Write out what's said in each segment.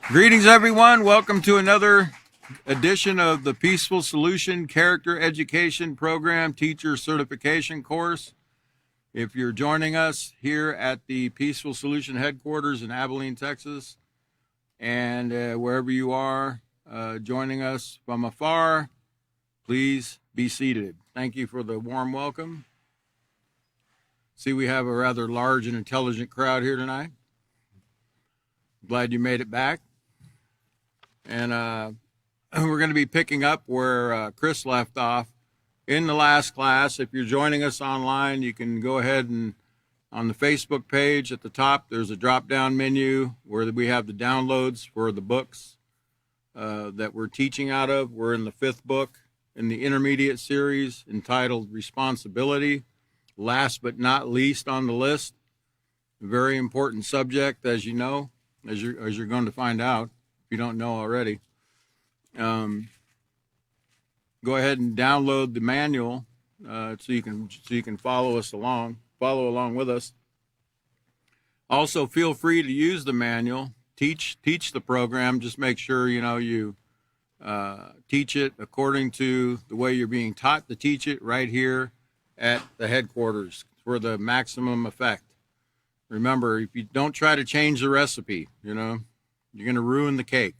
Greetings, everyone. Welcome to another edition of the Peaceful Solution Character Education Program Teacher Certification Course. If you're joining us here at the Peaceful Solution headquarters in Abilene, Texas, and wherever you are joining us from afar, please be seated. Thank you for the warm welcome. See, we have a rather large and intelligent crowd here tonight. Glad you made it back. And we're going to be picking up where Chris left off in the last class. If you're joining us online, you can go ahead and on the Facebook page at the top, there's a drop-down menu where we have the downloads for the books that we're teaching out of. We're in the 5th book in the intermediate series entitled Responsibility. Last but not least on the list, a very important subject, as you know, as you're going to find out. If you don't know already, go ahead and download the manual so you can follow along with us. Also, feel free to use the manual. Teach the program. Just make sure you teach it according to the way you're being taught to teach it right here at the headquarters for the maximum effect. Remember, if you don't try to change the recipe, you're going to ruin the cake.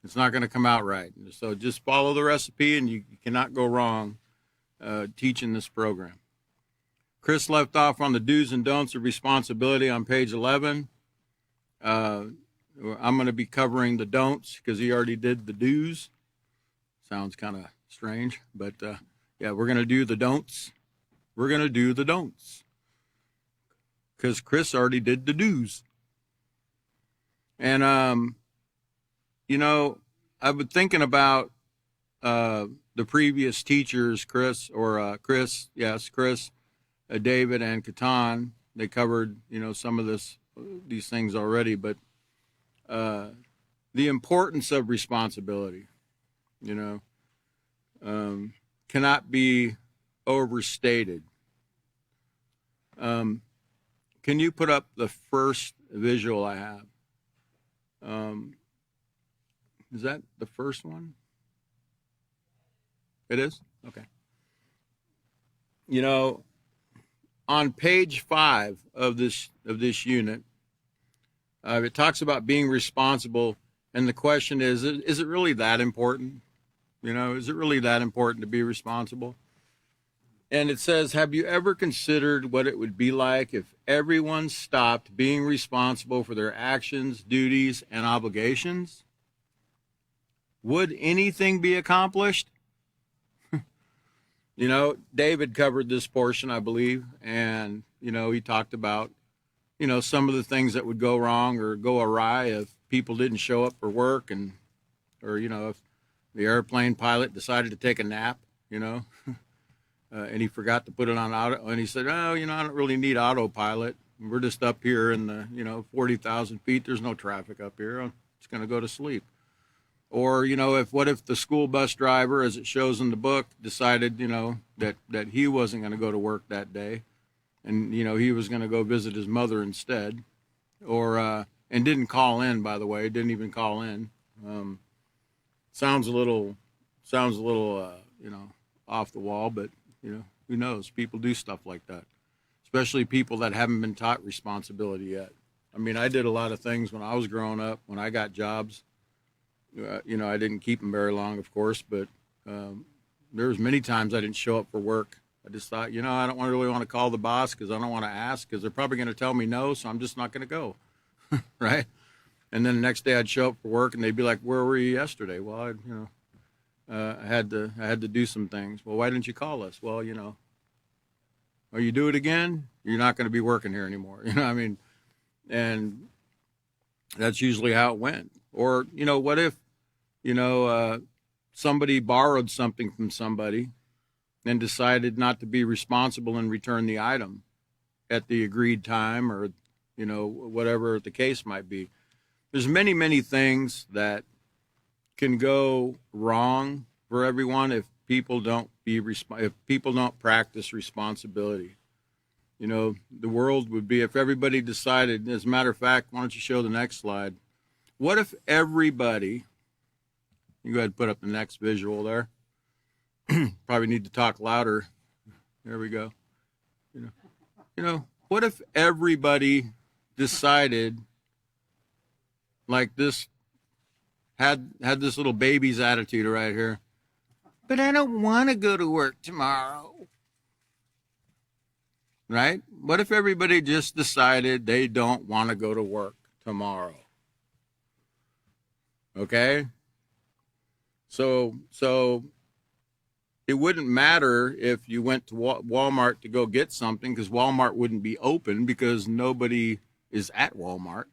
It's not going to come out right. So just follow the recipe, and you cannot go wrong teaching this program. Chris left off on the do's and don'ts of responsibility on page 11. I'm going to be covering the don'ts because he already did the do's. Sounds kind of strange, but yeah, we're going to do the don'ts. We're going to do the don'ts because Chris already did the do's. And, I've been thinking about the previous teachers, Chris, David, and Catan. They covered, some of these things already, but the importance of responsibility, cannot be overstated. Can you put up the first visual I have? Is that the first one? It is? Okay. On page 5 of this unit, it talks about being responsible, and the question is it really that important? Is it really that important to be responsible? And it says, have you ever considered what it would be like if everyone stopped being responsible for their actions, duties, and obligations? Would anything be accomplished? David covered this portion, I believe, and, he talked about, some of the things that would go wrong or go awry if people didn't show up for work or if the airplane pilot decided to take a nap, and he forgot to put it on auto, and he said, I don't really need autopilot. We're just up here in the, 40,000 feet. There's no traffic up here. I'm just going to go to sleep. Or, what if the school bus driver, as it shows in the book, decided, that he wasn't going to go to work that day, and, he was going to go visit his mother instead, or, and didn't call in, by the way, didn't even call in. Sounds a little, off the wall, but, who knows? People do stuff like that, especially people that haven't been taught responsibility yet. I mean, I did a lot of things when I was growing up, when I got jobs. I didn't keep them very long, of course, but there was many times I didn't show up for work. I just thought, I don't really want to call the boss because I don't want to ask because they're probably going to tell me no, so I'm just not going to go, right? And then the next day I'd show up for work and they'd be like, "Where were you yesterday?" Well, I had to do some things. Well, why didn't you call us? Well, or you do it again, you're not going to be working here anymore. And that's usually how it went. Or, what if, somebody borrowed something from somebody and decided not to be responsible and return the item at the agreed time or, whatever the case might be. There's many, many things that can go wrong for everyone if people don't practice responsibility. The world would be, if everybody decided, as a matter of fact, why don't you show the next slide? what if everybody, you go ahead and put up the next visual there. Probably need to talk louder. There we go. What if everybody decided like this, had this little baby's attitude right here? But I don't want to go to work tomorrow. Right? What if everybody just decided they don't want to go to work tomorrow? Okay? So it wouldn't matter if you went to Walmart to go get something, because Walmart wouldn't be open because nobody is at Walmart.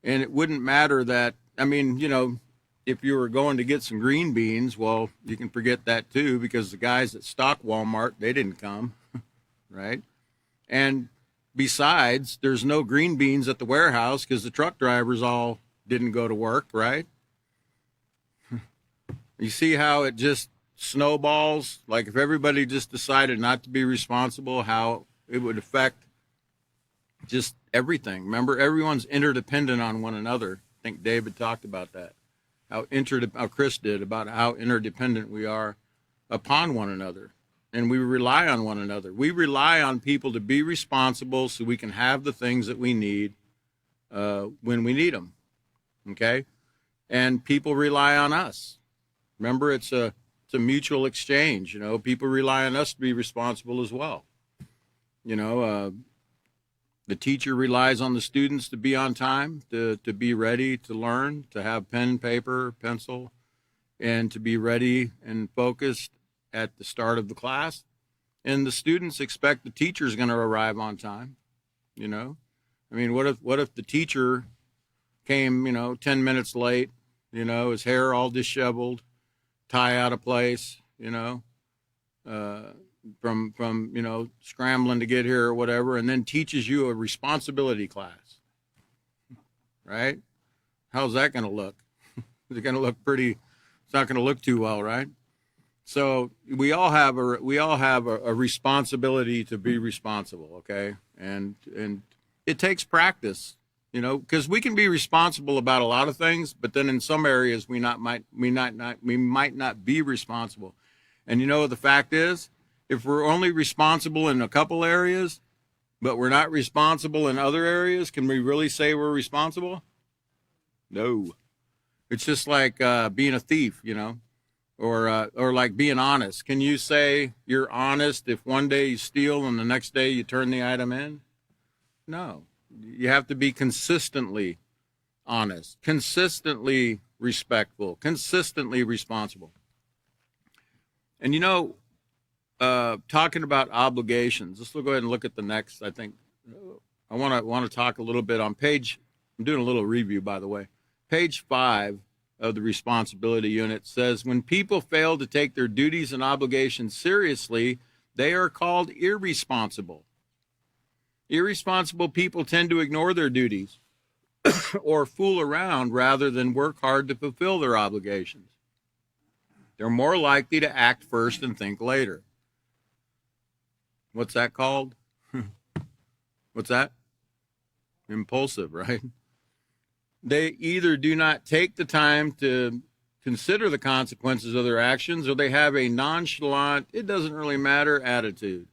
And it wouldn't matter that, I mean, if you were going to get some green beans, well, you can forget that too, because the guys that stock Walmart, they didn't come, right? And besides, there's no green beans at the warehouse because the truck drivers all didn't go to work, right? You see how it just snowballs? Like if everybody just decided not to be responsible, how it would affect just everything. Remember, everyone's interdependent on one another. I think David talked about that. How Chris did, about how interdependent we are upon one another. And we rely on one another. We rely on people to be responsible so we can have the things that we need when we need them. Okay? And people rely on us. Remember, it's a mutual exchange. People rely on us to be responsible as well. The teacher relies on the students to be on time, to be ready to learn, to have pen, paper, pencil, and to be ready and focused at the start of the class. And the students expect the teacher's going to arrive on time. I mean, what if the teacher came, 10 minutes late, his hair all disheveled, tie out of place, from scrambling to get here or whatever, and then teaches you a responsibility class, right? How's that going to look? Is it going to look pretty? It's not going to look too well, right? So we all have a responsibility to be responsible, okay? And it takes practice, because we can be responsible about a lot of things, but then in some areas we might not be responsible. And the fact is, if we're only responsible in a couple areas, but we're not responsible in other areas, can we really say we're responsible? No. It's just like being a thief, or like being honest. Can you say you're honest if one day you steal and the next day you turn the item in? No. You have to be consistently honest, consistently respectful, consistently responsible. And talking about obligations, let's go ahead and look at the next. I think I want to talk a little bit on page. I'm doing a little review, by the way. Page 5 of the responsibility unit says, when people fail to take their duties and obligations seriously, they are called irresponsible. Irresponsible people tend to ignore their duties or fool around rather than work hard to fulfill their obligations. They're more likely to act first and think later. What's that called? What's that? Impulsive, right? They either do not take the time to consider the consequences of their actions, or they have a nonchalant, it doesn't really matter attitude.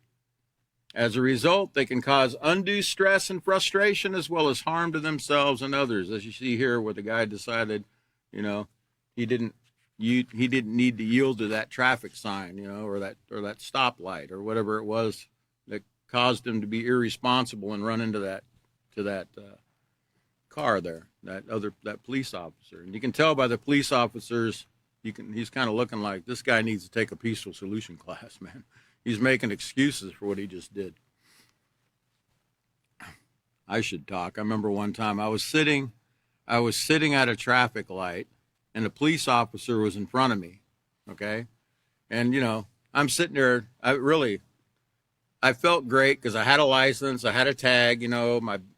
As a result, they can cause undue stress and frustration as well as harm to themselves and others. As you see here, where the guy decided, he didn't need to yield to that traffic sign, or that stoplight or whatever it was that caused him to be irresponsible and run into that car there, that police officer. And you can tell by the police officers, he's kind of looking like this guy needs to take a peaceful solution class, man. He's making excuses for what he just did. I should talk. I remember one time I was sitting at a traffic light, and a police officer was in front of me, okay? And, I'm sitting there, I felt great because I had a license, I had a tag,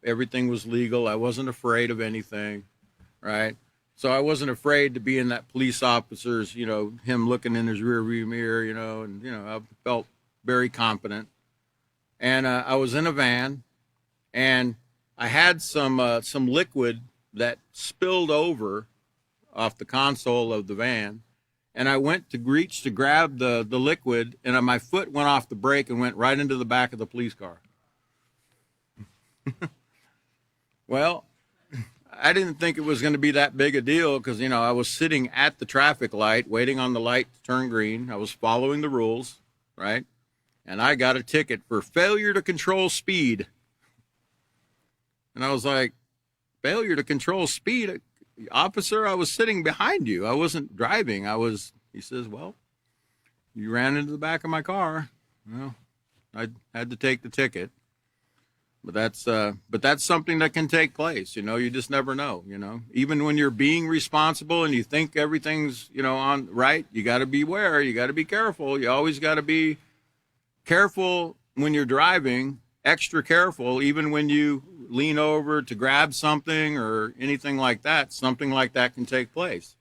everything was legal. I wasn't afraid of anything, right? So I wasn't afraid to be in that police officer's, him looking in his rear view mirror, and, I felt very confident. And I was in a van, and I had some liquid that spilled over off the console of the van, and I went to reach to grab the liquid, and my foot went off the brake and went right into the back of the police car. Well, I didn't think it was going to be that big a deal because, you know, I was sitting at the traffic light waiting on the light to turn green. I was following the rules, right? And I got a ticket for failure to control speed. And I was like, failure to control speed? Officer, I was sitting behind you. I wasn't driving. He says, well, you ran into the back of my car. Well, I had to take the ticket. But that's something that can take place. You know, you just never know, you know. Even when you're being responsible and you think everything's, you know, on right, you got to beware. You got to be careful. You always got to be careful when you're driving, extra careful, even when you lean over to grab something or anything like that. Something like that can take place.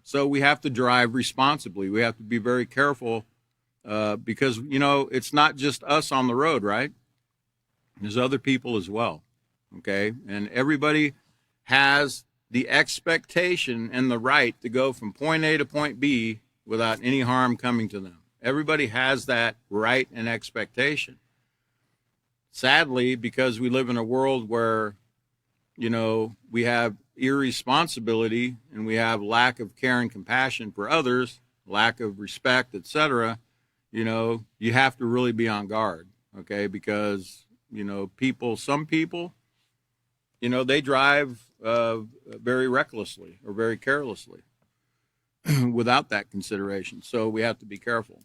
So we have to drive responsibly. We have to be very careful because, you know, it's not just us on the road, right? There's other people as well, okay? And everybody has the expectation and the right to go from point A to point B without any harm coming to them. Everybody has that right and expectation. Sadly, because we live in a world where, you know, we have irresponsibility and we have lack of care and compassion for others, lack of respect, etc., you know, you have to really be on guard, okay? Because you know, some people, you know, they drive very recklessly or very carelessly without that consideration. So we have to be careful.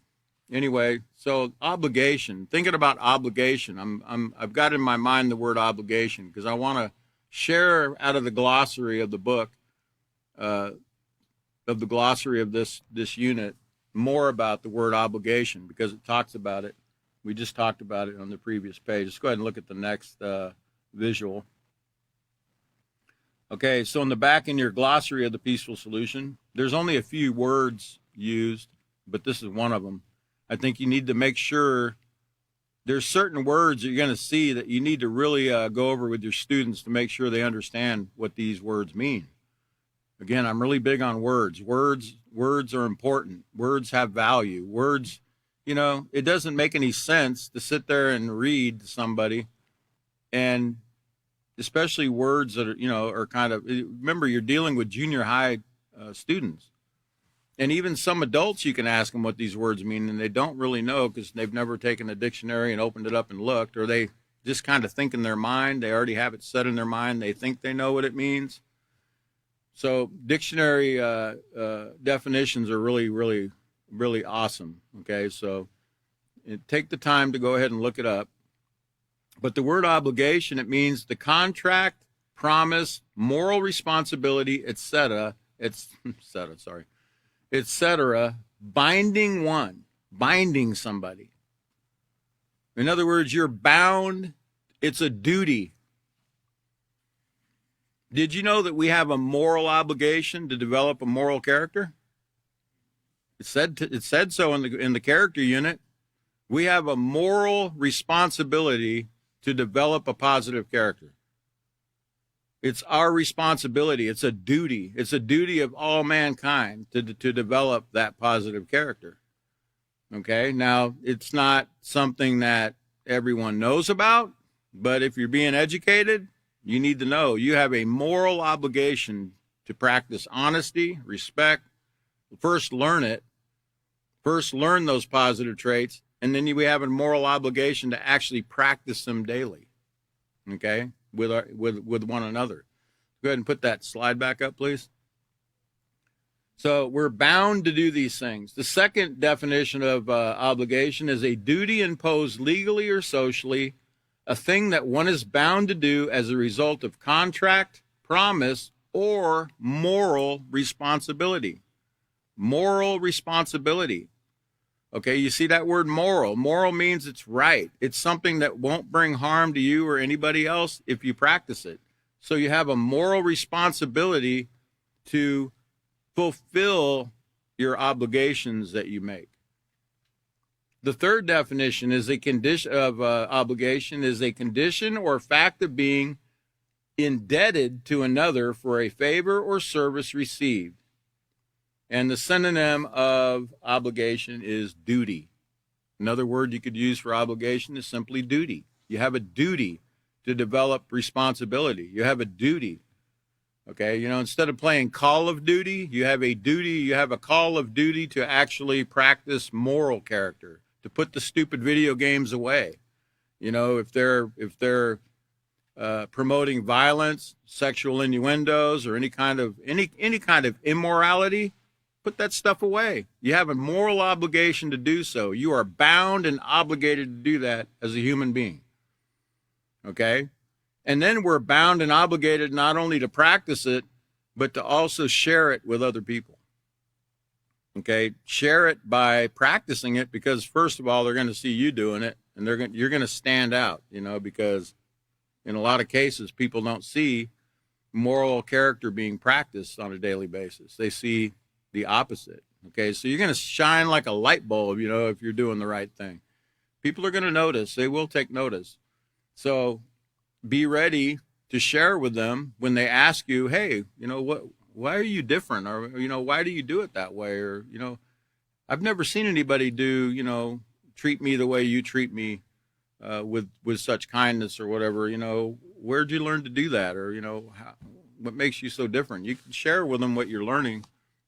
Anyway, so obligation, thinking about obligation, I've got in my mind the word obligation because I want to share out of the glossary of the book, of the glossary of this unit, more about the word obligation because it talks about it. We just talked about it on the previous page. Let's go ahead and look at the next visual. Okay, so in the back in your glossary of the peaceful solution, there's only a few words used, but this is one of them. I think you need to make sure there's certain words that you're going to see that you need to really go over with your students to make sure they understand what these words mean. Again, I'm really big on words. Words are important. Words have value. Words, you know, it doesn't make any sense to sit there and read to somebody, and especially words that are, you know, are kind of, remember, you're dealing with junior high students. And even some adults, you can ask them what these words mean, and they don't really know because they've never taken a dictionary and opened it up and looked, or they just kind of think in their mind. They already have it set in their mind. They think they know what it means. So dictionary definitions are really, really, really awesome. Okay, so take the time to go ahead and look it up. But the word obligation, it means the contract, promise, moral responsibility, etc., binding somebody. In other words, you're bound. It's a duty. Did you know that we have a moral obligation to develop a moral character? It said so in the character unit. We have a moral responsibility to develop a positive character. It's our responsibility. It's a duty. It's a duty of all mankind to develop that positive character. Okay? Now, it's not something that everyone knows about, but if you're being educated, you need to know you have a moral obligation to practice honesty, respect. First, learn it. First, learn those positive traits, and then we have a moral obligation to actually practice them daily. Okay? With one another. Go ahead and put that slide back up, please. So we're bound to do these things. The second definition of obligation is a duty imposed legally or socially, a thing that one is bound to do as a result of contract, promise, or moral responsibility. Moral responsibility. Okay, you see that word moral. Moral means it's right. It's something that won't bring harm to you or anybody else if you practice it. So you have a moral responsibility to fulfill your obligations that you make. The third definition is a condition of obligation is a condition or fact of being indebted to another for a favor or service received. And the synonym of obligation is duty. Another word you could use for obligation is simply duty. You have a duty to develop responsibility. You have a duty. Okay, instead of playing Call of Duty, you have a duty, you have a call of duty to actually practice moral character, to put the stupid video games away. If they're promoting violence, sexual innuendos, or any kind of immorality, put that stuff away. You have a moral obligation to do so. You are bound and obligated to do that as a human being. Okay? And then we're bound and obligated not only to practice it, but to also share it with other people. Okay? Share it by practicing it, because first of all, they're going to see you doing it, and you're going to stand out, because in a lot of cases, people don't see moral character being practiced on a daily basis. They see the opposite. Okay, so you're going to shine like a light bulb, if you're doing the right thing. People are going to notice. They will take notice. So be ready to share with them when they ask you, hey, why are you different? Or, why do you do it that way? Or, I've never seen anybody do, treat me the way you treat me with such kindness or whatever. Where'd you learn to do that? Or, what makes you so different? You can share with them what you're learning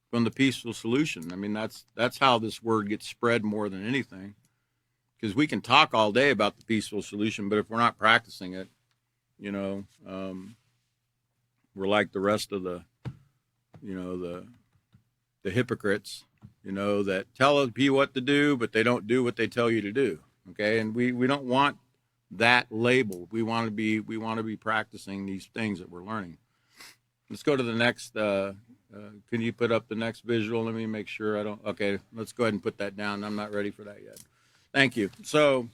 from the Peaceful Solution. I mean, that's how this word gets spread more than anything, because we can talk all day about the Peaceful Solution, but if we're not practicing it, we're like the rest of the hypocrites, that tell you what to do, but they don't do what they tell you to do. Okay, and we don't want that label. We want to be practicing these things that we're learning. Let's go to the next. Can you put up the next visual? Let me make sure I don't. Okay, let's go ahead and put that down. I'm not ready for that yet. Thank you. So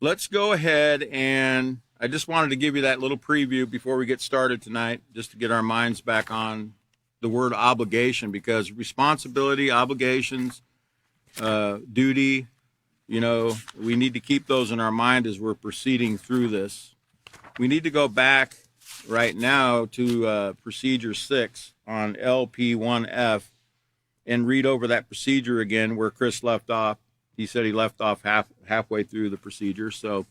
let's go ahead, and I just wanted to give you that little preview before we get started tonight, just to get our minds back on the word obligation, because responsibility, obligations, duty, we need to keep those in our mind as we're proceeding through this. We need to go back right now to procedure 6 on LP1F and read over that procedure again where Chris left off. He said he left off halfway through the procedure, so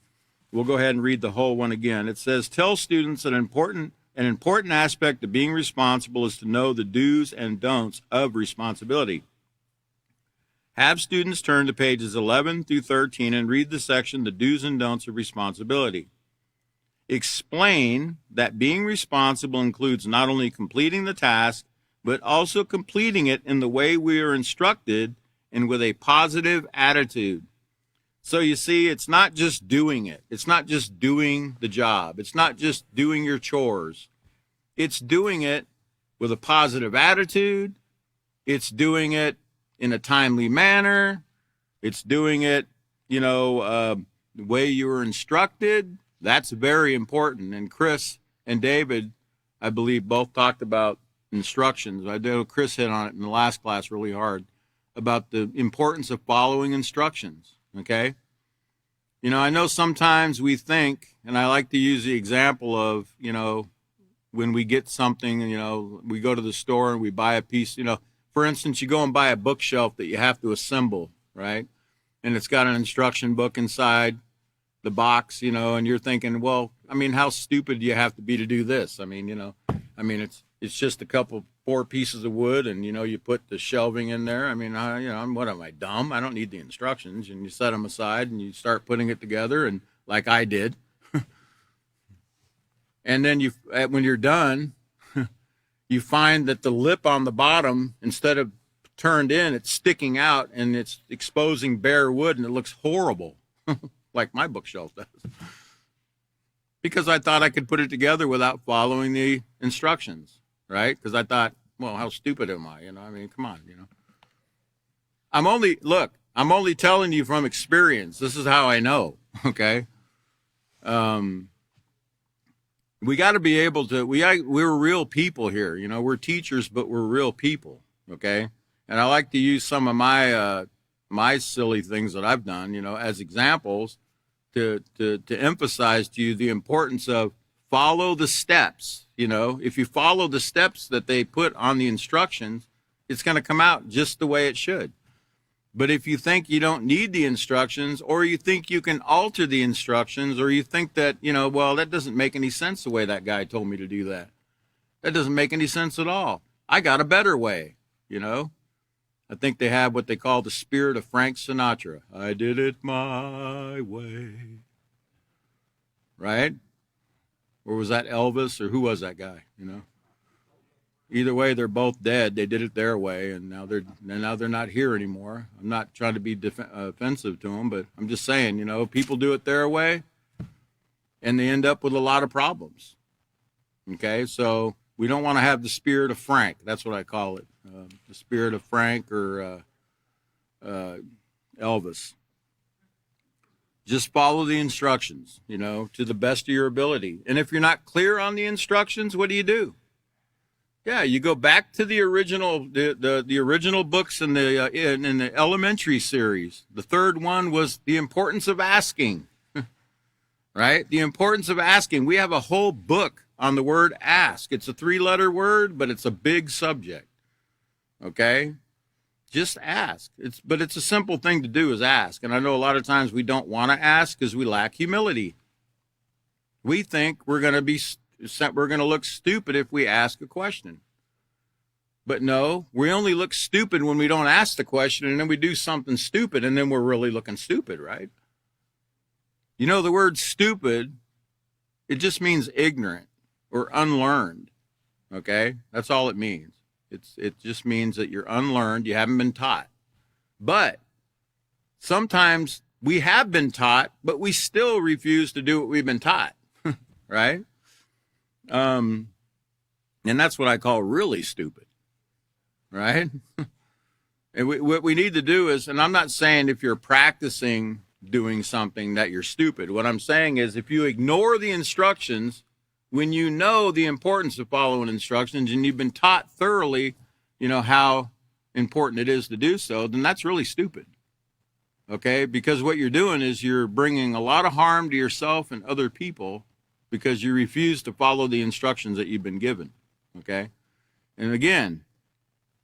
we'll go ahead and read the whole one again. It says, tell students that an important aspect of being responsible is to know the do's and don'ts of responsibility. Have students turn to pages 11 through 13 and read the section, the do's and don'ts of responsibility. Explain that being responsible includes not only completing the task, but also completing it in the way we are instructed and with a positive attitude. So you see, it's not just doing it. It's not just doing the job. It's not just doing your chores. It's doing it with a positive attitude. It's doing it in a timely manner. It's doing it, the way you were instructed. That's very important. And Chris and David, I believe, both talked about instructions. I know Chris hit on it in the last class really hard about the importance of following instructions. Okay? I know sometimes we think, and I like to use the example of, when we get something, we go to the store and we buy a piece, for instance, you go and buy a bookshelf that you have to assemble, right? And it's got an instruction book inside the box, and you're thinking, well, I mean, how stupid do you have to be to do this? I mean, it's just a 4 pieces of wood, and, you put the shelving in there. I mean, what am I, dumb? I don't need the instructions. And you set them aside and you start putting it together, and like I did. And then when you're done, you find that the lip on the bottom, instead of turned in, it's sticking out and it's exposing bare wood, and it looks horrible, like my bookshelf does. Because I thought I could put it together without following the instructions, right? Because I thought, well, how stupid am I? I mean, come on, I'm only telling you from experience. This is how I know, okay? We got to be able to, we're real people here. We're teachers, but we're real people, okay? And I like to use some of my silly things that I've done, as examples to emphasize to you the importance of Follow the steps. You know, if you follow the steps that they put on the instructions, it's going to come out just the way it should. But if you think you don't need the instructions, or you think you can alter the instructions, or you think that, you know, well, that doesn't make any sense the way that guy told me to do that. That doesn't make any sense at all. I got a better way, you know. I think they have what they call the spirit of Frank Sinatra. I did it my way. Right? Or was that Elvis, or who was that guy, you know? Either way, they're both dead. They did it their way, and now they're not here anymore. I'm not trying to be offensive to them, but I'm just saying, you know, people do it their way, and they end up with a lot of problems. Okay, so we don't want to have the spirit of Frank. That's what I call it, the spirit of Frank or Elvis. Just follow the instructions, you know, to the best of your ability. And if you're not clear on the instructions, what do? Yeah, you go back to the original, the original books in the elementary series. The third one was the importance of asking, right? The importance of asking. We have a whole book on the word ask. It's a 3-letter word, but it's a big subject. Okay? Just ask. But it's a simple thing to do is ask. And I know a lot of times we don't want to ask because we lack humility. We think we're going to look stupid if we ask a question. But no, we only look stupid when we don't ask the question, and then we do something stupid, and then we're really looking stupid, right? You know, the word stupid, it just means ignorant or unlearned. Okay? That's all it means. It just means that you're unlearned, you haven't been taught. But sometimes we have been taught, but we still refuse to do what we've been taught, right? And that's what I call really stupid, right? And what we need to do is, and I'm not saying if you're practicing doing something that you're stupid. What I'm saying is if you ignore the instructions, when you know the importance of following instructions and you've been taught thoroughly, you know, how important it is to do so, then that's really stupid. Okay? Because what you're doing is you're bringing a lot of harm to yourself and other people because you refuse to follow the instructions that you've been given. Okay? And again,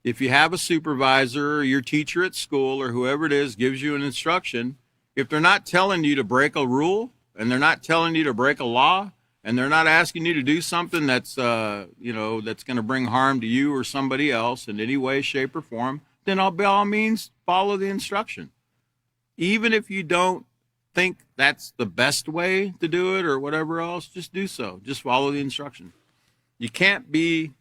if you have a supervisor or your teacher at school or whoever it is gives you an instruction, if they're not telling you to break a rule and they're not telling you to break a law, and they're not asking you to do something that's, you know, that's going to bring harm to you or somebody else in any way, shape, or form, then by all means, follow the instruction. Even if you don't think that's the best way to do it or whatever else, just do so. Just follow the instruction. It can't be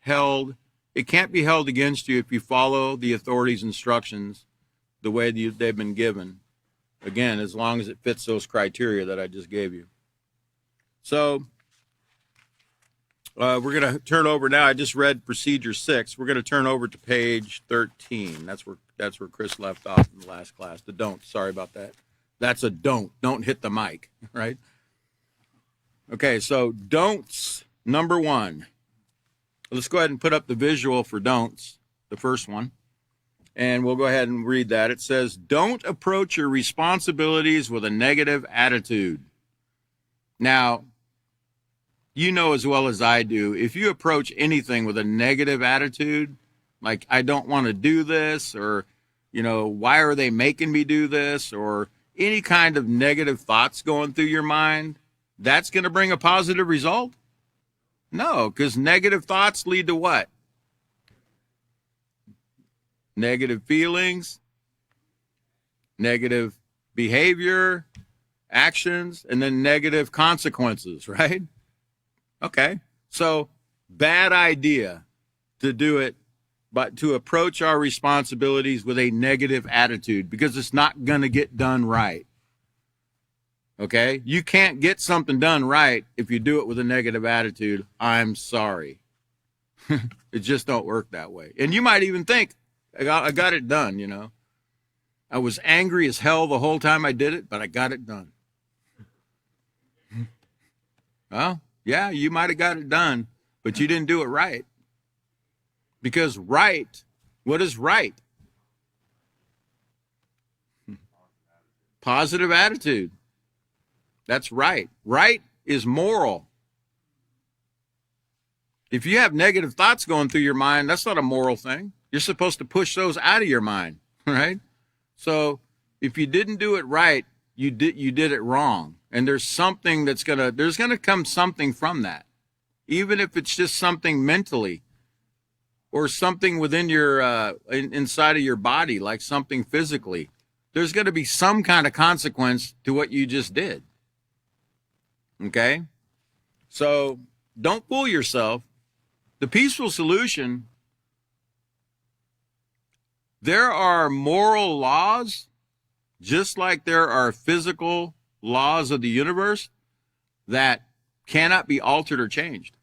held against you if you follow the authorities' instructions the way they've been given. Again, as long as it fits those criteria that I just gave you. So we're going to turn over now. I just read procedure 6. We're going to turn over to page 13. That's where Chris left off in the last class. The don't. Sorry about that. That's a don't. Don't hit the mic, right? Okay, so don'ts, number 1. Let's go ahead and put up the visual for don'ts, the first one. And we'll go ahead and read that. It says, don't approach your responsibilities with a negative attitude. Now, you know as well as I do, if you approach anything with a negative attitude, like I don't want to do this, or, you know, why are they making me do this, or any kind of negative thoughts going through your mind, that's going to bring a positive result? No, because negative thoughts lead to what? Negative feelings, negative behavior, actions, and then negative consequences, right? Okay, so bad idea to do it, but to approach our responsibilities with a negative attitude because it's not going to get done right. Okay, you can't get something done right if you do it with a negative attitude. I'm sorry. It just don't work that way. And you might even think, I got it done, you know. I was angry as hell the whole time I did it, but I got it done. Well, yeah, you might have got it done, but you didn't do it right. Because right, what is right? Positive attitude. That's right. Right is moral. If you have negative thoughts going through your mind, that's not a moral thing. You're supposed to push those out of your mind, right? So if you didn't do it right, you did it wrong. And there's something there's gonna come something from that. Even if it's just something mentally or something within your inside of your body, like something physically, there's going to be some kind of consequence to what you just did. Okay? So don't fool yourself. The peaceful solution, there are moral laws, just like there are physical laws of the universe that cannot be altered or changed.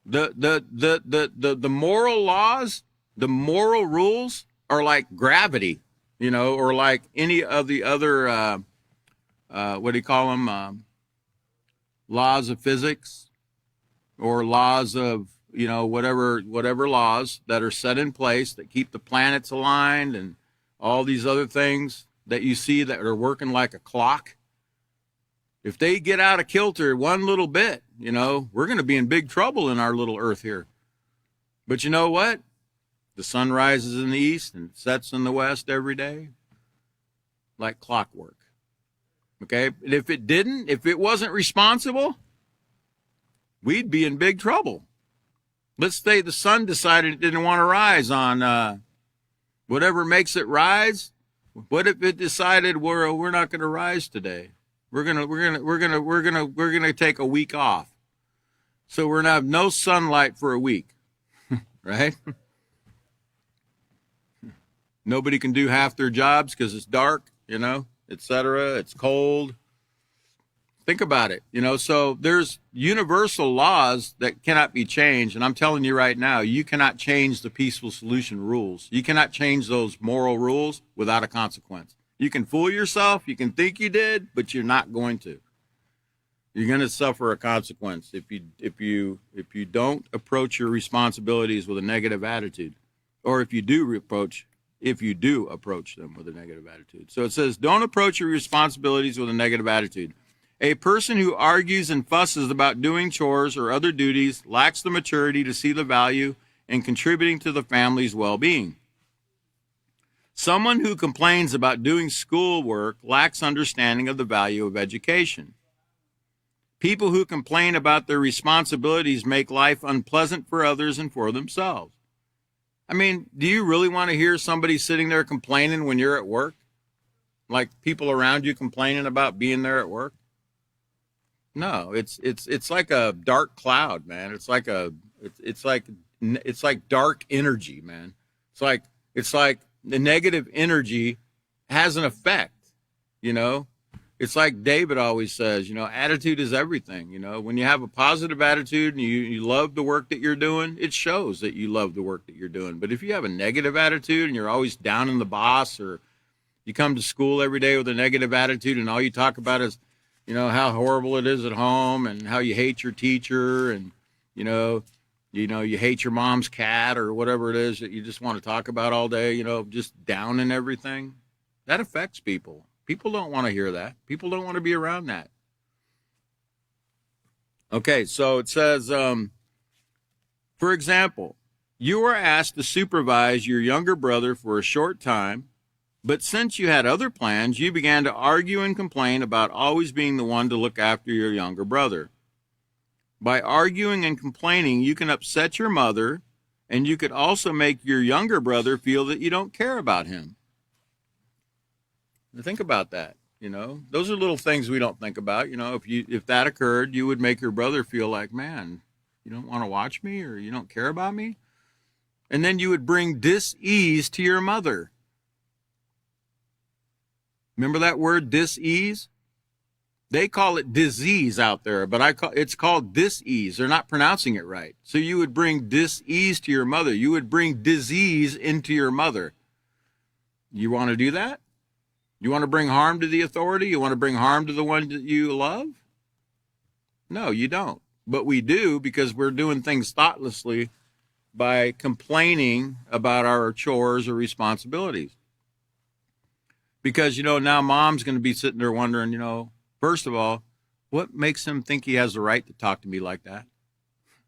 The moral laws, the moral rules are like gravity, or like any of the other, what do you call them? Laws of physics or laws of, whatever laws that are set in place that keep the planets aligned and all these other things that you see that are working like a clock. If they get out of kilter one little bit, we're going to be in big trouble in our little earth here. But you know what? The sun rises in the east and sets in the west every day like clockwork. Okay? And if it wasn't responsible, we'd be in big trouble. Let's say the sun decided it didn't want to rise on whatever makes it rise. What if it decided we're not going to rise today? We're gonna take a week off. So we're gonna have no sunlight for a week. Right? Nobody can do half their jobs because it's dark, etc. It's cold. Think about it, so there's universal laws that cannot be changed. And I'm telling you right now, you cannot change the peaceful solution rules. You cannot change those moral rules without a consequence. You can fool yourself. You can think you did, but you're not going to. You're going to suffer a consequence if you don't approach your responsibilities with a negative attitude, or if you do approach them with a negative attitude. So it says, don't approach your responsibilities with a negative attitude. A person who argues and fusses about doing chores or other duties lacks the maturity to see the value in contributing to the family's well-being. Someone who complains about doing schoolwork lacks understanding of the value of education. People who complain about their responsibilities make life unpleasant for others and for themselves. I mean, do you really want to hear somebody sitting there complaining when you're at work? Like people around you complaining about being there at work? No, it's like a dark cloud, man. It's like dark energy, man. It's like the negative energy has an effect, It's like David always says, attitude is everything, When you have a positive attitude and you love the work that you're doing, it shows that you love the work that you're doing. But if you have a negative attitude and you're always down on the boss, or you come to school every day with a negative attitude and all you talk about is, how horrible it is at home and how you hate your teacher and, you hate your mom's cat or whatever it is that you just want to talk about all day, just down in everything. That affects people. People don't want to hear that. People don't want to be around that. Okay, so it says, for example, you were asked to supervise your younger brother for a short time, but since you had other plans, you began to argue and complain about always being the one to look after your younger brother. By arguing and complaining, you can upset your mother, and you could also make your younger brother feel that you don't care about him. Think about that. Those are little things we don't think about. If that occurred, you would make your brother feel like, man, you don't want to watch me, or you don't care about me. And then you would bring dis-ease to your mother. Remember that word, dis-ease? They call it disease out there, but it's called dis-ease. They're not pronouncing it right. So you would bring dis-ease to your mother. You would bring disease into your mother. You want to do that? You want to bring harm to the authority? You want to bring harm to the one that you love? No, you don't. But we do, because we're doing things thoughtlessly by complaining about our chores or responsibilities. Because, now mom's going to be sitting there wondering, first of all, What makes him think he has the right to talk to me like that?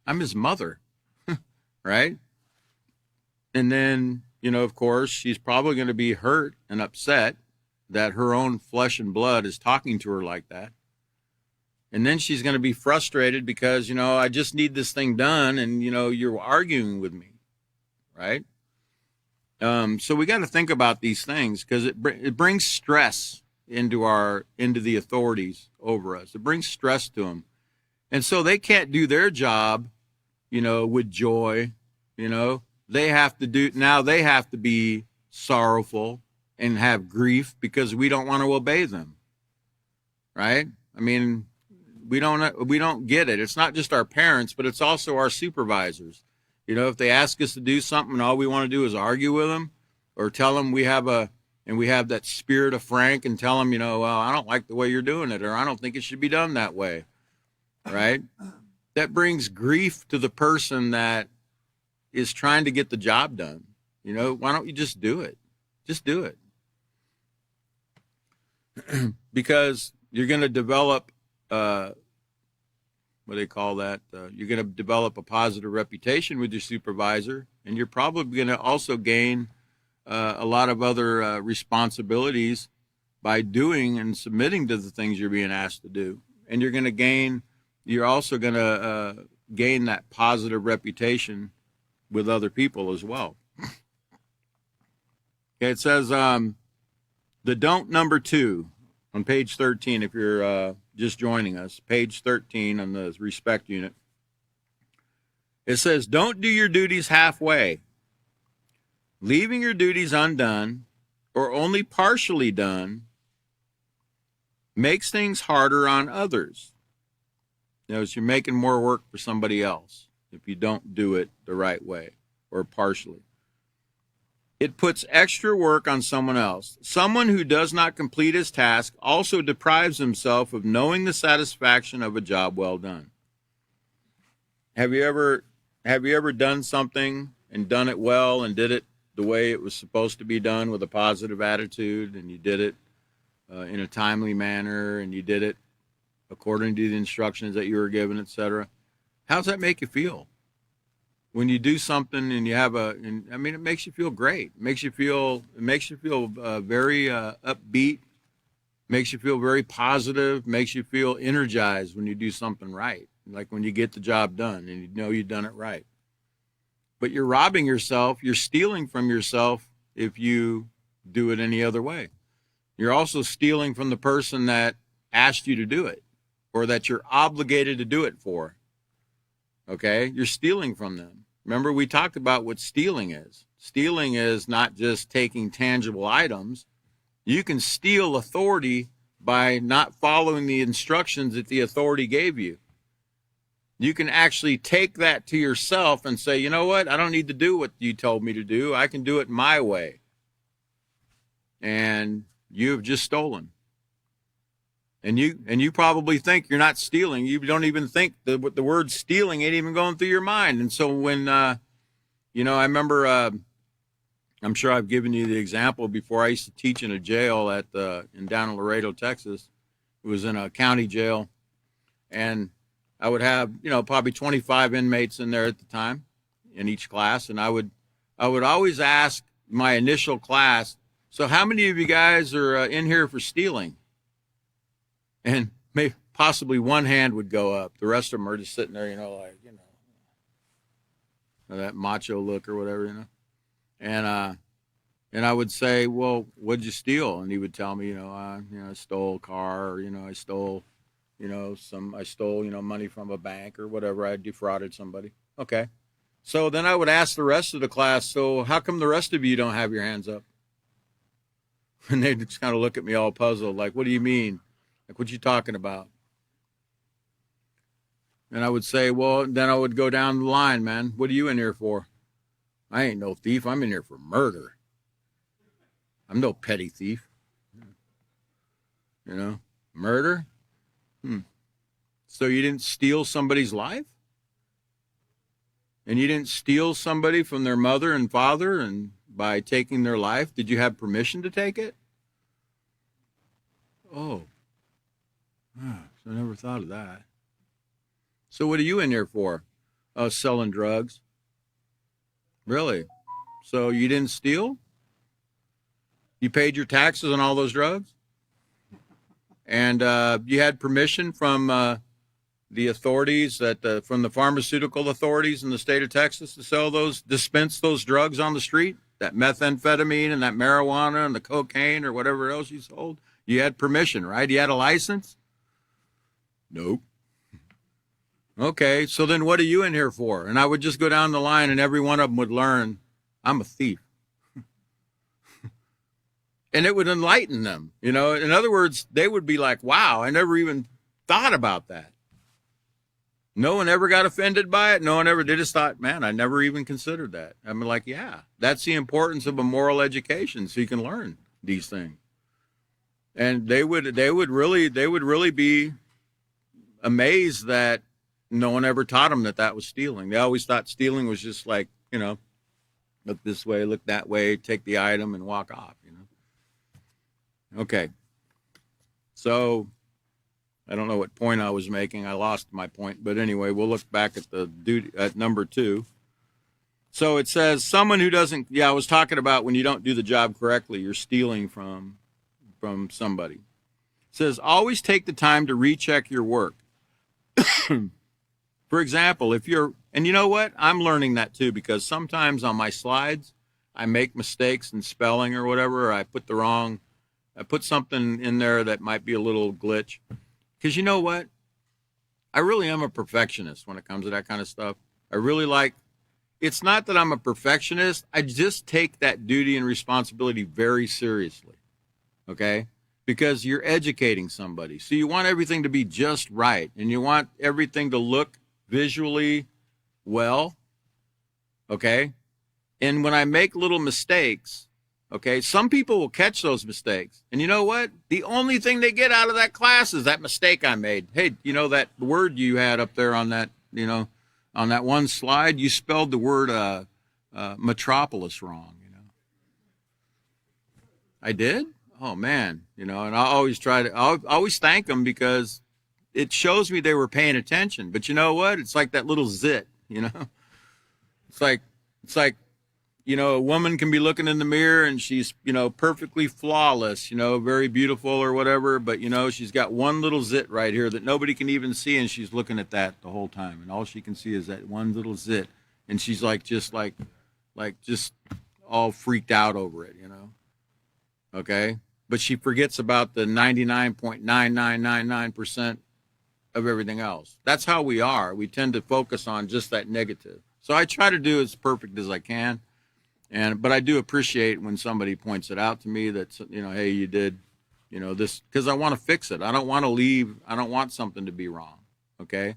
I'm his mother, right? And then, of course, she's probably going to be hurt and upset that her own flesh and blood is talking to her like that. And then she's going to be frustrated because, I just need this thing done and, you're arguing with me, right? So we got to think about these things because it brings stress into the authorities over us. It brings stress to them. And so they can't do their job, with joy, they have to be sorrowful and have grief because we don't want to obey them. Right? I mean, we don't get it. It's not just our parents, but it's also our supervisors. If they ask us to do something and all we want to do is argue with them or tell them we have that spirit of Frank and tell them, well, I don't like the way you're doing it, or I don't think it should be done that way. Right? That brings grief to the person that is trying to get the job done. Why don't you just do it? Just do it. Because you're going to develop, what do they call that? You're going to develop a positive reputation with your supervisor, and you're probably going to also gain a lot of other responsibilities by doing and submitting to the things you're being asked to do. And you're also going to gain that positive reputation with other people as well. Okay, it says the don't number 2 on page 13, if you're just joining us, page 13 on the respect unit. It says, don't do your duties halfway. Leaving your duties undone or only partially done makes things harder on others. So you're making more work for somebody else if you don't do it the right way or partially. It puts extra work on someone else. Someone who does not complete his task also deprives himself of knowing the satisfaction of a job well done. Have you ever done something and done it well and did it the way it was supposed to be done with a positive attitude, and you did it in a timely manner, and you did it according to the instructions that you were given, etc.? How does that make you feel? When you do something and you have it makes you feel great. It makes you feel very upbeat, makes you feel very positive, makes you feel energized when you do something right. Like when you get the job done and you know you've done it right. But you're robbing yourself, you're stealing from yourself if you do it any other way. You're also stealing from the person that asked you to do it or that you're obligated to do it for. Okay? You're stealing from them. Remember, we talked about what stealing is. Stealing is not just taking tangible items. You can steal authority by not following the instructions that the authority gave you. You can actually take that to yourself and say, you know what? I don't need to do what you told me to do. I can do it my way. And you have just stolen. And you probably think you're not stealing. You don't even think the word stealing ain't even going through your mind. And so when, I remember, I'm sure I've given you the example before. I used to teach in a jail down in Laredo, Texas. It was in a county jail. And I would have, probably 25 inmates in there at the time in each class. And I would always ask my initial class, so how many of you guys are in here for stealing? And maybe possibly one hand would go up. The rest of them are just sitting there, that macho look or whatever, And I would say, well, what'd you steal? And he would tell me, I stole a car, or, I stole, money from a bank or whatever. I defrauded somebody. Okay. So then I would ask the rest of the class, so how come the rest of you don't have your hands up? And they'd just kind of look at me all puzzled, like, what do you mean? Like, what you talking about? And I would say, well, then I would go down the line, man. What are you in here for? I ain't no thief. I'm in here for murder. I'm no petty thief. Murder? So you didn't steal somebody's life? And you didn't steal somebody from their mother and father and by taking their life? Did you have permission to take it? Oh. I never thought of that. So what are you in here for? Oh, selling drugs. Really? So you didn't steal? You paid your taxes on all those drugs? And you had permission from the authorities from the pharmaceutical authorities in the state of Texas to dispense those drugs on the street? That methamphetamine and that marijuana and the cocaine or whatever else you sold? You had permission, right? You had a license? Nope. Okay, so then what are you in here for? And I would just go down the line and every one of them would learn, I'm a thief. And it would enlighten them, In other words, they would be like, wow, I never even thought about that. No one ever got offended by it. No one ever, they just thought, man, I never even considered that. I'm like, yeah, that's the importance of a moral education, so you can learn these things. And they would really be amazed that no one ever taught them that was stealing. They always thought stealing was just like, look this way, look that way, take the item and walk off, Okay. So I don't know what point I was making. I lost my point. But anyway, we'll look back at number 2. So it says someone who doesn't, I was talking about when you don't do the job correctly, you're stealing from somebody. It says always take the time to recheck your work. For example, and you know what? I'm learning that too, because sometimes on my slides, I make mistakes in spelling or whatever, or I put something in there that might be a little glitch. Because you know what? I really am a perfectionist when it comes to that kind of stuff. It's not that I'm a perfectionist. I just take that duty and responsibility very seriously. Okay? Because you're educating somebody. So you want everything to be just right. And you want everything to look visually well. Okay? And when I make little mistakes, okay, some people will catch those mistakes. And you know what? The only thing they get out of that class is that mistake I made. Hey, that word you had up there on that, on that one slide, you spelled the word metropolis wrong, I did? Oh, man. And I always I'll always thank them because it shows me they were paying attention. But you know what? It's like that little zit, It's like, a woman can be looking in the mirror and she's, perfectly flawless, very beautiful or whatever. But, she's got one little zit right here that nobody can even see. And she's looking at that the whole time. And all she can see is that one little zit. And she's just all freaked out over it, Okay. But she forgets about the 99.9999% of everything else. That's how we are. We tend to focus on just that negative. So I try to do as perfect as I can. But I do appreciate when somebody points it out to me that, hey, you did, this, because I want to fix it. I don't want to leave. I don't want something to be wrong. Okay.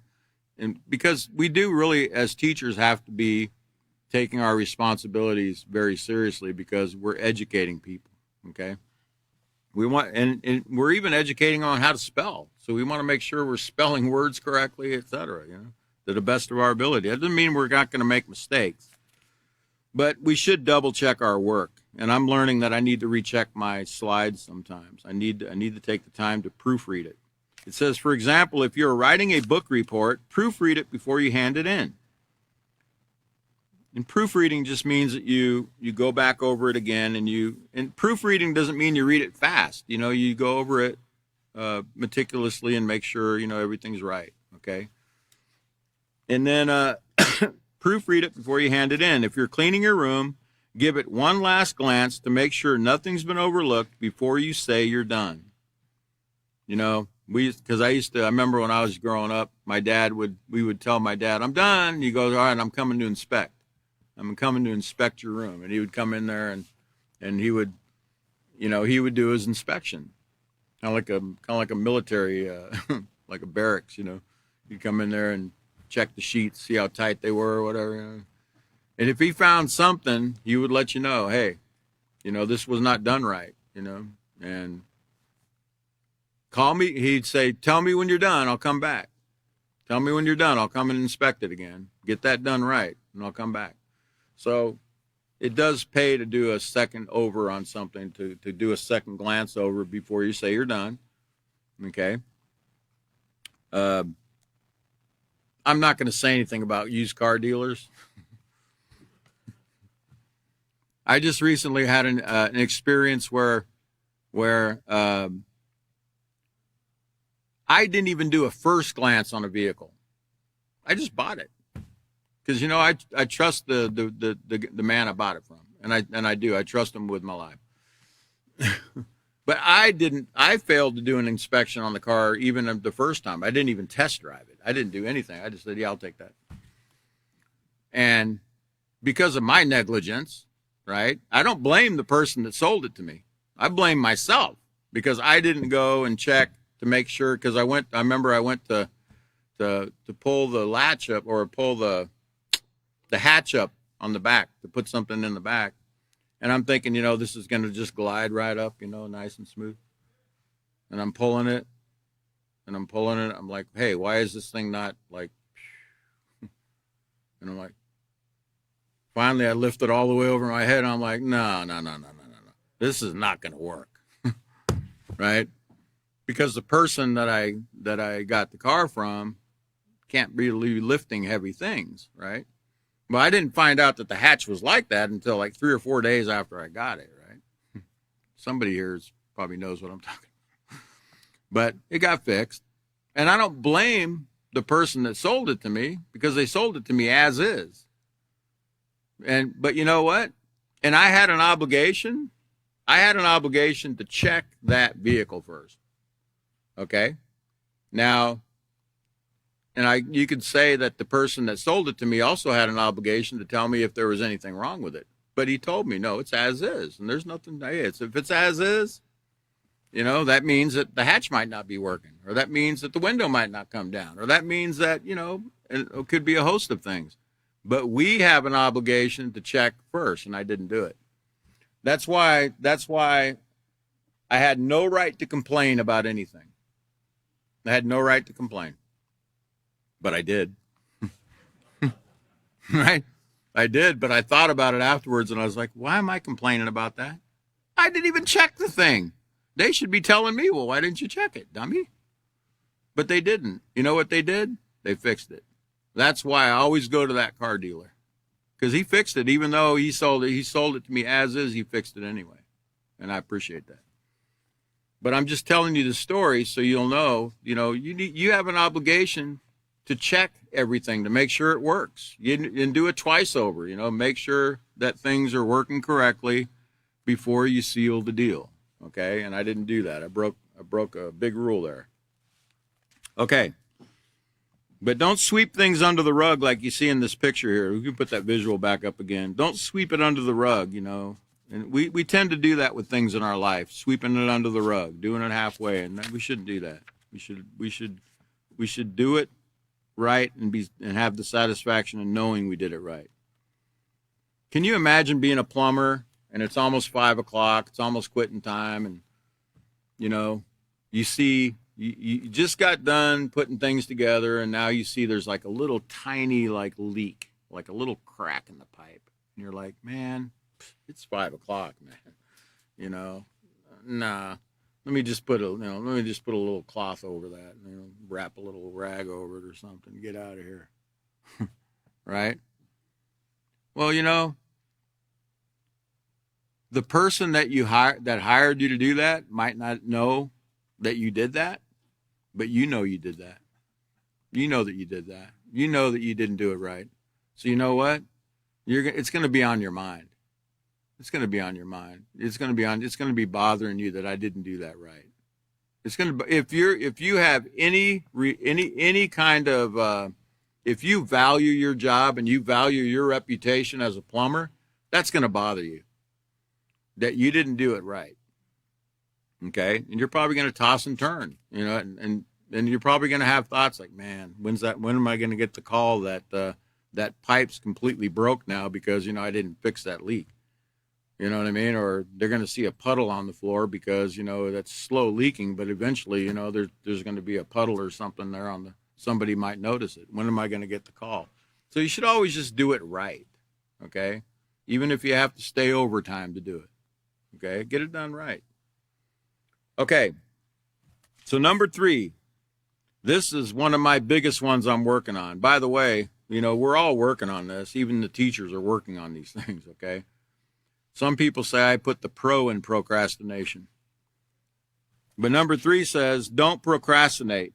And because we do really, as teachers, have to be taking our responsibilities very seriously because we're educating people. Okay. We want, and we're even educating on how to spell. So we want to make sure we're spelling words correctly, et cetera, to the best of our ability. That doesn't mean we're not going to make mistakes. But we should double check our work. And I'm learning that I need to recheck my slides sometimes. I need to take the time to proofread it. It says, for example, if you're writing a book report, proofread it before you hand it in. And proofreading just means that you go back over it again and proofreading doesn't mean you read it fast. You go over it meticulously and make sure, everything's right. Okay. And then, proofread it before you hand it in. If you're cleaning your room, give it one last glance to make sure nothing's been overlooked before you say you're done. Because I remember when I was growing up, we would tell my dad, I'm done. He goes, all right, I'm coming to inspect. I'm coming to inspect your room. And he would come in there and he would do his inspection. Kind of like a military, like a barracks, He'd come in there and check the sheets, see how tight they were or whatever. And if he found something, he would let you know, hey, this was not done right, and call me. He'd say, tell me when you're done. I'll come back. Tell me when you're done. I'll come and inspect it again. Get that done right, and I'll come back. So it does pay to do a second over on something, to do a second glance over before you say you're done. Okay. I'm not going to say anything about used car dealers. I just recently had an experience where I didn't even do a first glance on a vehicle. I just bought it because I trust the man I bought it from, and I do. I trust him with my life. But I failed to do an inspection on the car even the first time. I didn't even test drive it. I didn't do anything. I just said, yeah, I'll take that. And because of my negligence, right, I don't blame the person that sold it to me. I blame myself because I didn't go and check to make sure, because I remember I went to pull the latch up, or pull the hatch up on the back to put something in the back. And I'm thinking, this is going to just glide right up, nice and smooth. And I'm pulling it, and I'm pulling it. I'm like, hey, why is this thing not like, and I'm like, finally I lift it all the way over my head. And I'm like, no. This is not going to work. Right? Because the person that I got the car from can't really be lifting heavy things, right? Well, I didn't find out that the hatch was like that until like 3 or 4 days after I got it, right? Somebody here probably knows what I'm talking about. But it got fixed. And I don't blame the person that sold it to me, because they sold it to me as is. But you know what? And I had an obligation to check that vehicle first. Okay? Now, and you could say that the person that sold it to me also had an obligation to tell me if there was anything wrong with it. But he told me, no, it's as is. And there's nothing, if it's as is, that means that the hatch might not be working, or that means that the window might not come down, or that means that, it could be a host of things. But we have an obligation to check first, and I didn't do it. That's why I had no right to complain about anything. I had no right to complain. But I did. Right? I did, but I thought about it afterwards, and I was like, why am I complaining about that? I didn't even check the thing. They should be telling me, well, why didn't you check it, dummy? But they didn't. You know what they did? They fixed it. That's why I always go to that car dealer, because he fixed it. Even though he sold it to me as is, he fixed it anyway. And I appreciate that. But I'm just telling you the story so you'll know, you have an obligation to check everything to make sure it works. And do it twice over, make sure that things are working correctly before you seal the deal. Okay? And I didn't do that. I broke a big rule there. Okay. But don't sweep things under the rug like you see in this picture here. We can put that visual back up again. Don't sweep it under the rug, And we tend to do that with things in our life, sweeping it under the rug, doing it halfway, and we shouldn't do that. We should do it right and have the satisfaction of knowing we did it right. Can you imagine being a plumber and it's almost 5 o'clock, it's almost quitting time, and you see you just got done putting things together, and now you see there's like a little tiny leak, like a little crack in the pipe, and you're like, man, it's 5 o'clock, man. Nah. Let me just put a little cloth over that, and wrap a little rag over it or something. Get out of here, right? Well, the person that hired you to do that might not know that you did that, but you know you did that. You know that you did that. You know that you didn't do it right. So you know what? It's going to be on your mind. It's going to be on your mind. It's going to be bothering you that I didn't do that right. It's going to, if you have any kind of, if you value your job and you value your reputation as a plumber, that's going to bother you that you didn't do it right. Okay. And you're probably going to toss and turn, and you're probably going to have thoughts like, man, when am I going to get the call that, that pipe's completely broke now because, I didn't fix that leak. You know what I mean? Or they're going to see a puddle on the floor because, that's slow leaking, but eventually, there's going to be a puddle or something there somebody might notice it. When am I going to get the call? So you should always just do it right. Okay. Even if you have to stay overtime to do it. Okay. Get it done right. Okay. So number 3, This is one of my biggest ones I'm working on. By the way, we're all working on this. Even the teachers are working on these things, okay? Some people say I put the pro in procrastination. But number 3 says, don't procrastinate.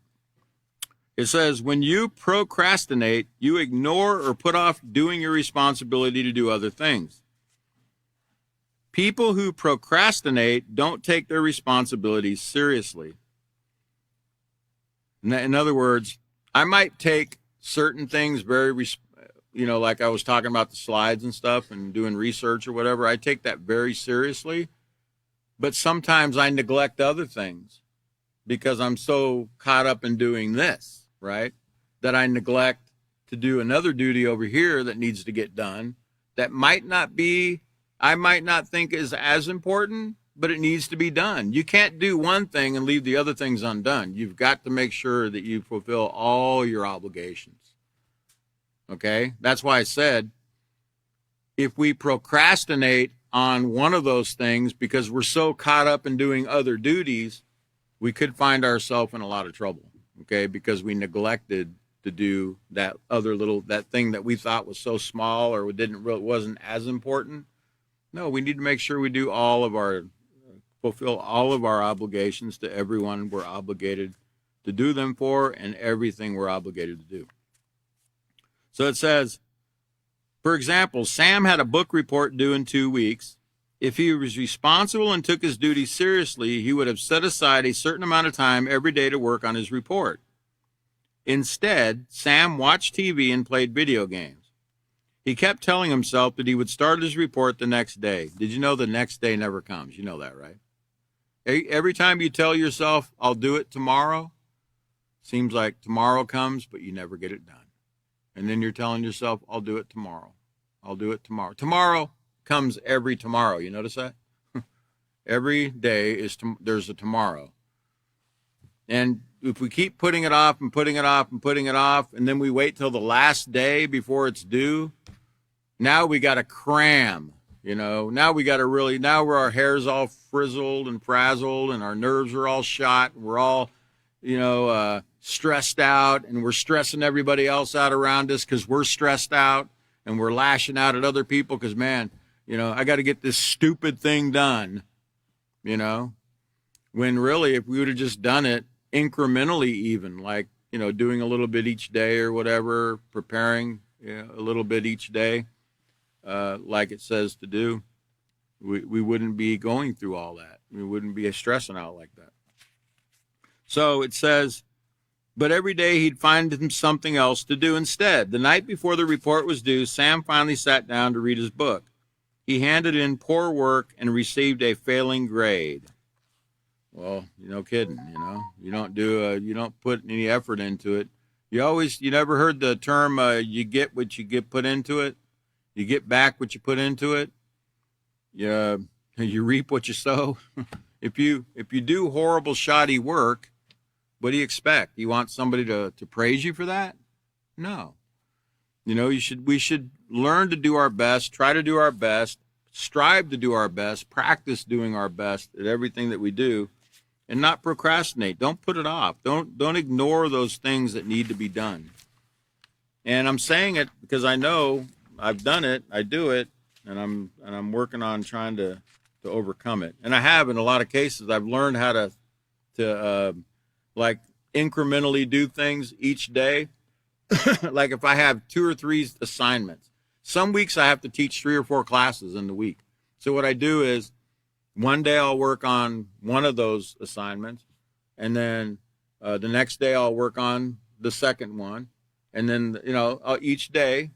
It says, when you procrastinate, you ignore or put off doing your responsibility to do other things. People who procrastinate don't take their responsibilities seriously. In other words, I might take certain things very, like I was talking about the slides and stuff and doing research or whatever, I take that very seriously. But sometimes I neglect other things because I'm so caught up in doing this, right? That I neglect to do another duty over here that needs to get done that I might not think is as important, but it needs to be done. You can't do one thing and leave the other things undone. You've got to make sure that you fulfill all your obligations. Okay? That's why I said, if we procrastinate on one of those things because we're so caught up in doing other duties, we could find ourselves in a lot of trouble, okay? Because we neglected to do that thing that we thought was so small or wasn't as important. No, we need to make sure we do fulfill all of our obligations to everyone we're obligated to do them for and everything we're obligated to do. So it says, for example, Sam had a book report due in 2 weeks. If he was responsible and took his duties seriously, he would have set aside a certain amount of time every day to work on his report. Instead, Sam watched TV and played video games. He kept telling himself that he would start his report the next day. Did you know the next day never comes? You know that, right? Every time you tell yourself, I'll do it tomorrow, seems like tomorrow comes, but you never get it done. And then you're telling yourself, I'll do it tomorrow. I'll do it tomorrow. Tomorrow comes every tomorrow. You notice that? Every day there's a tomorrow. And if we keep putting it off and putting it off and putting it off, and then we wait till the last day before it's due, now we got to cram, now we got to now our hair's all frizzled and frazzled and our nerves are all shot. And we're all, stressed out, and we're stressing everybody else out around us because we're stressed out, and we're lashing out at other people because, man, I got to get this stupid thing done, when really if we would have just done it incrementally, even like, doing a little bit each day or whatever, preparing a little bit each day, like it says to do, we wouldn't be going through all that. We wouldn't be stressing out like that. So it says, but every day he'd find him something else to do instead. The night before the report was due, Sam finally sat down to read his book. He handed in poor work and received a failing grade. Well, no kidding, you don't put any effort into it. You never heard the term, you get what you get put into it. You get back what you put into it. You reap what you sow. If you do horrible, shoddy work, what do you expect? You want somebody to praise you for that? No. We should learn to do our best, try to do our best, strive to do our best, practice doing our best at everything that we do, and not procrastinate. Don't put it off. Don't ignore those things that need to be done. And I'm saying it because I know I've done it, I do it, and I'm working on trying to overcome it. And I have in a lot of cases. I've learned how to like incrementally do things each day. Like if I have 2 or 3 assignments, some weeks I have to teach 3 or 4 classes in the week. So what I do is one day I'll work on one of those assignments, and then the next day I'll work on the second one. And then, each day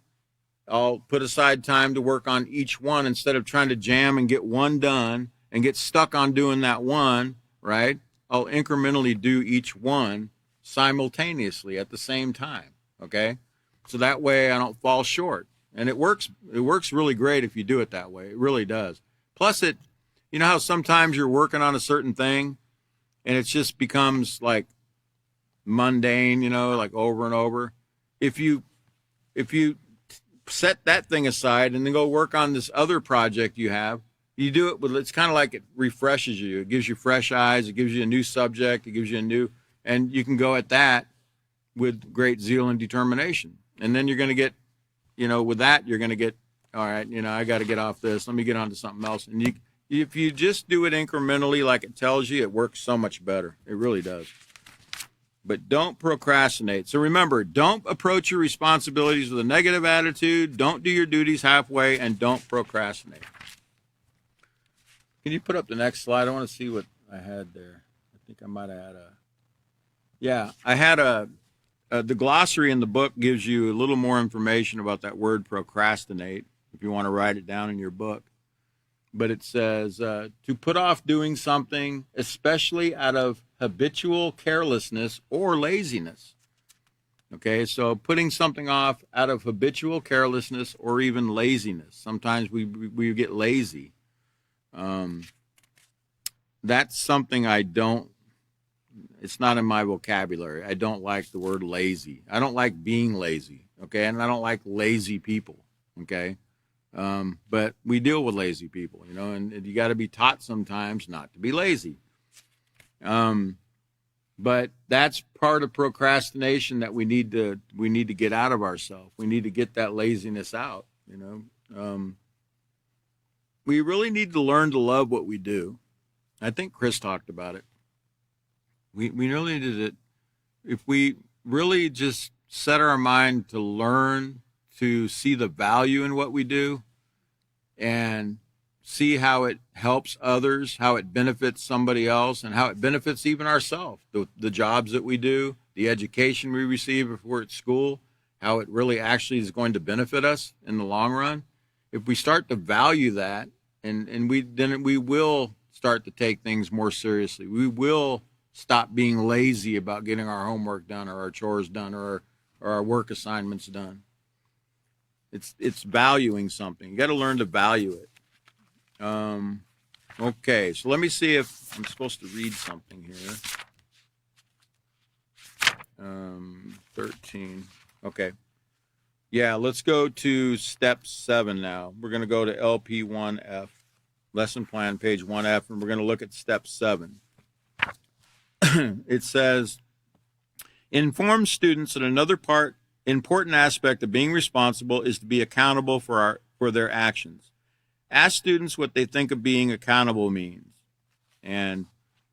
I'll put aside time to work on each one instead of trying to jam and get one done and get stuck on doing that one, right? I'll incrementally do each one simultaneously at the same time, okay? So that way I don't fall short. And it works really great if you do it that way. It really does. Plus you know how sometimes you're working on a certain thing and it just becomes like mundane, like over and over. If you set that thing aside and then go work on this other project you have, you do it with, it's kind of like it refreshes you. It gives you fresh eyes. It gives you a new subject. It gives you and you can go at that with great zeal and determination. And then you're going to get, with that, you're going to get, all right, I got to get off this. Let me get on to something else. And if you just do it incrementally like it tells you, it works so much better. It really does. But don't procrastinate. So remember, don't approach your responsibilities with a negative attitude. Don't do your duties halfway, and don't procrastinate. Can you put up the next slide? I want to see what I had there. I think I might have had I had the glossary in the book gives you a little more information about that word procrastinate, if you want to write it down in your book. But it says to put off doing something, especially out of habitual carelessness or laziness. Okay, so putting something off out of habitual carelessness or even laziness. Sometimes we get lazy. That's something it's not in my vocabulary. I don't like the word lazy. I don't like being lazy, okay? And I don't like lazy people, okay? But we deal with lazy people, and you got to be taught sometimes not to be lazy. But that's part of procrastination that we need to get out of ourselves. We need to get that laziness out, we really need to learn to love what we do. I think Chris talked about it. We really need to, if we really just set our mind to learn to see the value in what we do and see how it helps others, how it benefits somebody else, and how it benefits even ourselves, the jobs that we do, the education we receive if we're at school, how it really actually is going to benefit us in the long run. If we start to value that, then we will start to take things more seriously. We will stop being lazy about getting our homework done or our chores done or our work assignments done. It's valuing something. You got to learn to value it. Okay, so let me see if I'm supposed to read something here. 13. Okay. Yeah, let's go to step 7 now. We're going to go to LP1F, lesson plan, page 1F, and we're going to look at step 7. It says, inform students that another important aspect of being responsible is to be accountable for their actions. Ask students what they think of being accountable means. And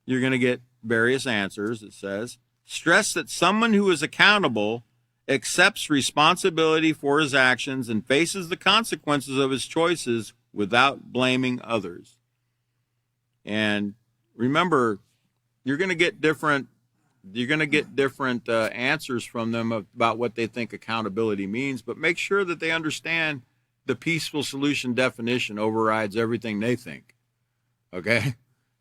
you're going to get various answers. It says, stress that someone who is accountable accepts responsibility for his actions and faces the consequences of his choices without blaming others. And remember, you're going to get different answers from them about what they think accountability means, but make sure that they understand the peaceful solution definition overrides everything they think. Okay?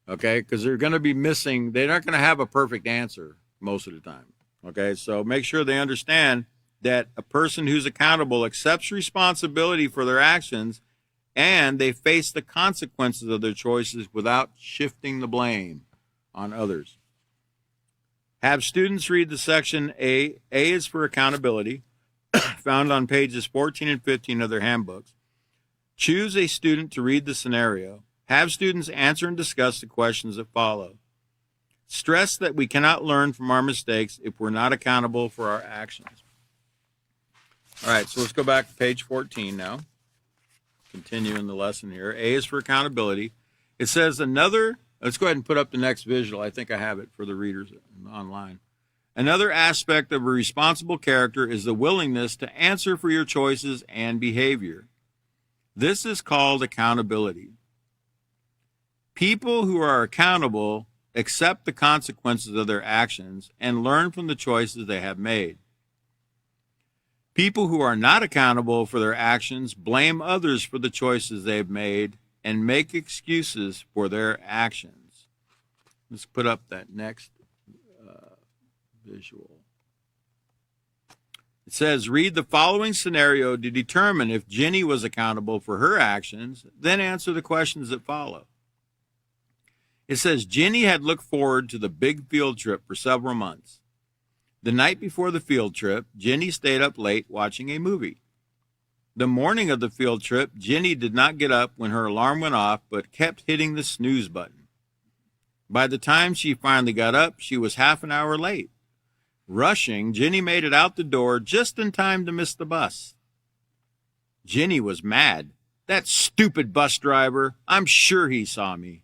Because they're going to be missing, they're not going to have a perfect answer most of the time. Okay? So make sure they understand that a person who's accountable accepts responsibility for their actions and they face the consequences of their choices without shifting the blame on others. Have students read the section A. A is for accountability, found on pages 14 and 15 of their handbooks. Choose a student to read the scenario. Have students answer and discuss the questions that follow. Stress that we cannot learn from our mistakes if we're not accountable for our actions. All right, so let's go back to page 14 now. Continuing the lesson here. A is for accountability. It says let's go ahead and put up the next visual. I think I have it for the readers online. Another aspect of a responsible character is the willingness to answer for your choices and behavior. This is called accountability. People who are accountable accept the consequences of their actions and learn from the choices they have made. People who are not accountable for their actions blame others for the choices they've made and make excuses for their actions. Let's put up that next visual. It says, read the following scenario to determine if Jenny was accountable for her actions, then answer the questions that follow. It says, Jenny had looked forward to the big field trip for several months. The night before the field trip, Jenny stayed up late watching a movie. The morning of the field trip, Jenny did not get up when her alarm went off, but kept hitting the snooze button. By the time she finally got up, she was half an hour late. Rushing, Jenny made it out the door just in time to miss the bus. Jenny was mad. That stupid bus driver, I'm sure he saw me.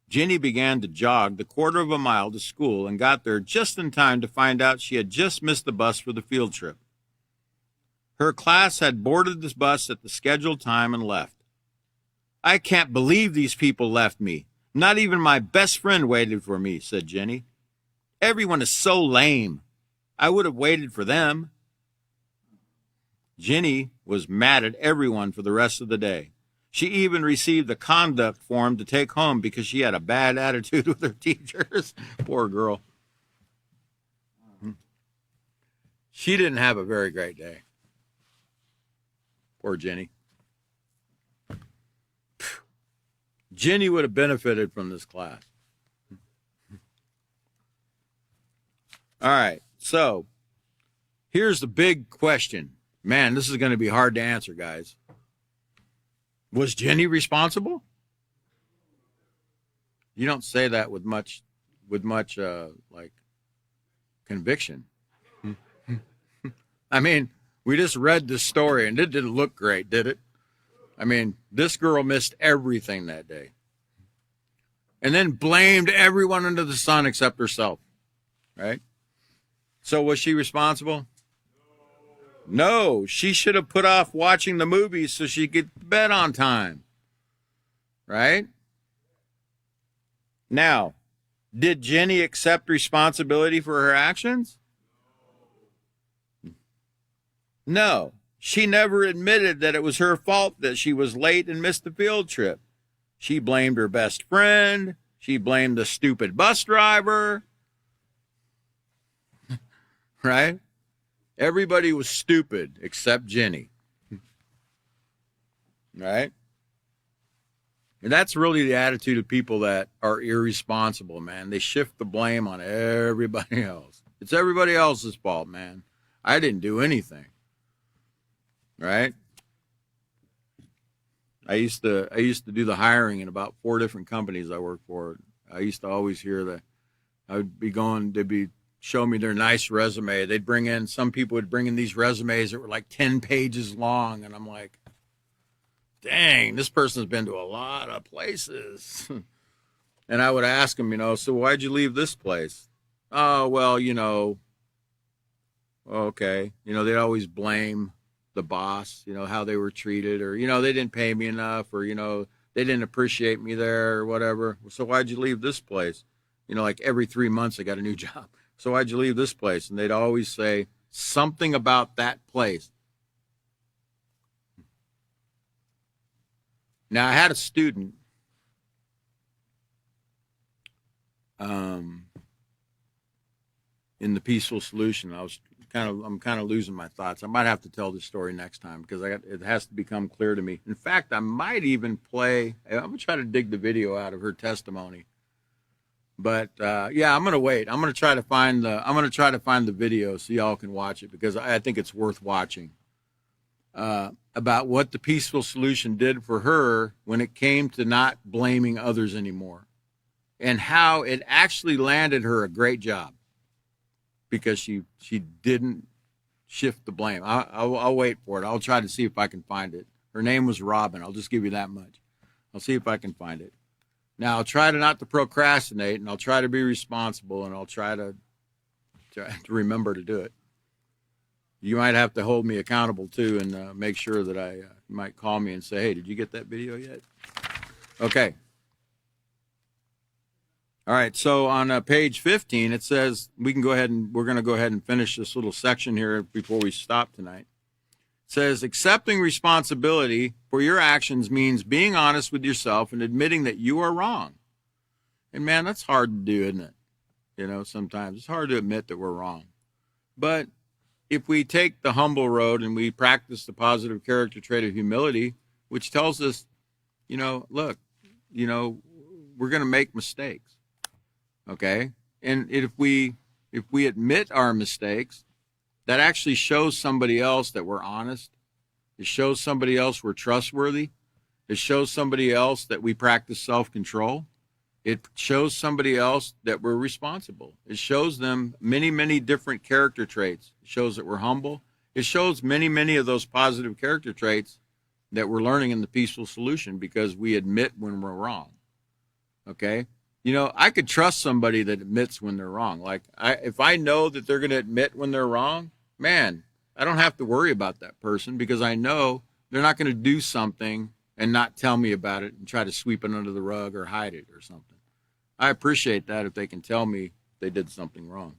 Jenny began to jog the quarter of a mile to school and got there just in time to find out she had just missed the bus for the field trip. Her class had boarded the bus at the scheduled time and left. I can't believe these people left me. Not even my best friend waited for me, said Jenny. Everyone is so lame. I would have waited for them. Jenny was mad at everyone for the rest of the day. She even received a conduct form to take home because she had a bad attitude with her teachers. Poor girl. She didn't have a very great day. Poor Jenny. Jenny would have benefited from this class. All right, so here's the big question. Man, this is going to be hard to answer, guys. Was Jenny responsible? You don't say that with much like conviction. I mean, we just read this story and it didn't look great, did it? I mean, this girl missed everything that day. And then blamed everyone under the sun except herself, right? So was she responsible? No, she should have put off watching the movies so she could get to bed on time. Right? Now, did Jenny accept responsibility for her actions? No, she never admitted that it was her fault that she was late and missed the field trip. She blamed her best friend. She blamed the stupid bus driver. Right? Everybody was stupid except Jenny. Right? And that's really the attitude of people that are irresponsible, man. They shift the blame on everybody else. It's everybody else's fault, man. I didn't do anything. Right? I used to do the hiring in about 4 different companies I worked for. I used to always hear that I would be going, they'd be show me their nice resume. They'd bring in, some people would bring in these resumes that were like 10 pages long. And I'm like, dang, this person's been to a lot of places. And I would ask them, so why'd you leave this place? Oh, well, okay. They'd always blame the boss, how they were treated, or, they didn't pay me enough, or, they didn't appreciate me there or whatever. So why'd you leave this place? Like every 3 months I got a new job. So why'd you leave this place? And they'd always say something about that place. Now, I had a student in the Peaceful Solution. I'm kind of losing my thoughts. I might have to tell this story next time because it has to become clear to me. In fact, I might even I'm going to try to dig the video out of her testimony. But yeah, I'm gonna wait. I'm gonna try to find the video so y'all can watch it because I think it's worth watching. About what the Peaceful Solution did for her when it came to not blaming others anymore, and how it actually landed her a great job because she didn't shift the blame. I'll wait for it. I'll try to see if I can find it. Her name was Robin. I'll just give you that much. I'll see if I can find it. Now, I'll try to not to procrastinate, and I'll try to be responsible, and I'll try to remember to do it. You might have to hold me accountable, too, and make sure that you might call me and say, hey, did you get that video yet? Okay. All right, so on page 15, it says we're going to go ahead and finish this little section here before we stop tonight. It says, accepting responsibility for your actions means being honest with yourself and admitting that you are wrong. And man, that's hard to do, isn't it? Sometimes it's hard to admit that we're wrong. But if we take the humble road and we practice the positive character trait of humility, which tells us, look, we're going to make mistakes. Okay? And if we admit our mistakes, that actually shows somebody else that we're honest. It shows somebody else we're trustworthy. It shows somebody else that we practice self-control. It shows somebody else that we're responsible. It shows them many, many different character traits. It shows that we're humble. It shows many, many of those positive character traits that we're learning in the peaceful solution because we admit when we're wrong. Okay? You know, I could trust somebody that admits when they're wrong. Like, if I know that they're going to admit when they're wrong, man, I don't have to worry about that person because I know they're not going to do something and not tell me about it and try to sweep it under the rug or hide it or something. I appreciate that if they can tell me they did something wrong.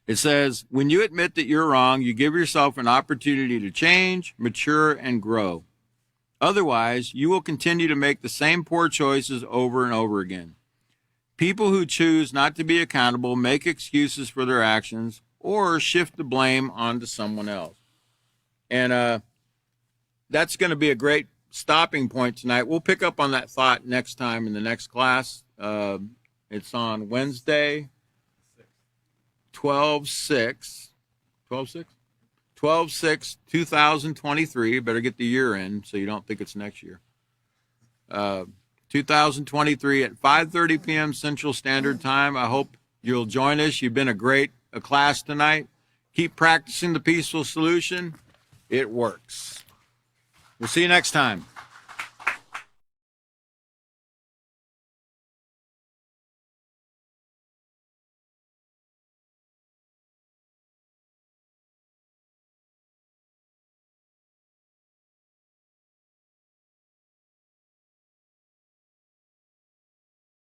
It says, when you admit that you're wrong, you give yourself an opportunity to change, mature, and grow. Otherwise, you will continue to make the same poor choices over and over again. People who choose not to be accountable make excuses for their actions or shift the blame onto someone else. And that's going to be a great stopping point tonight. We'll pick up on that thought next time in the next class. It's on Wednesday, 12/6, 2023. Better get the year in so you don't think it's next year. 2023 at 5:30 p.m. Central Standard Time. I hope you'll join us. You've been a class tonight. Keep practicing the peaceful solution. It works. We'll see you next time.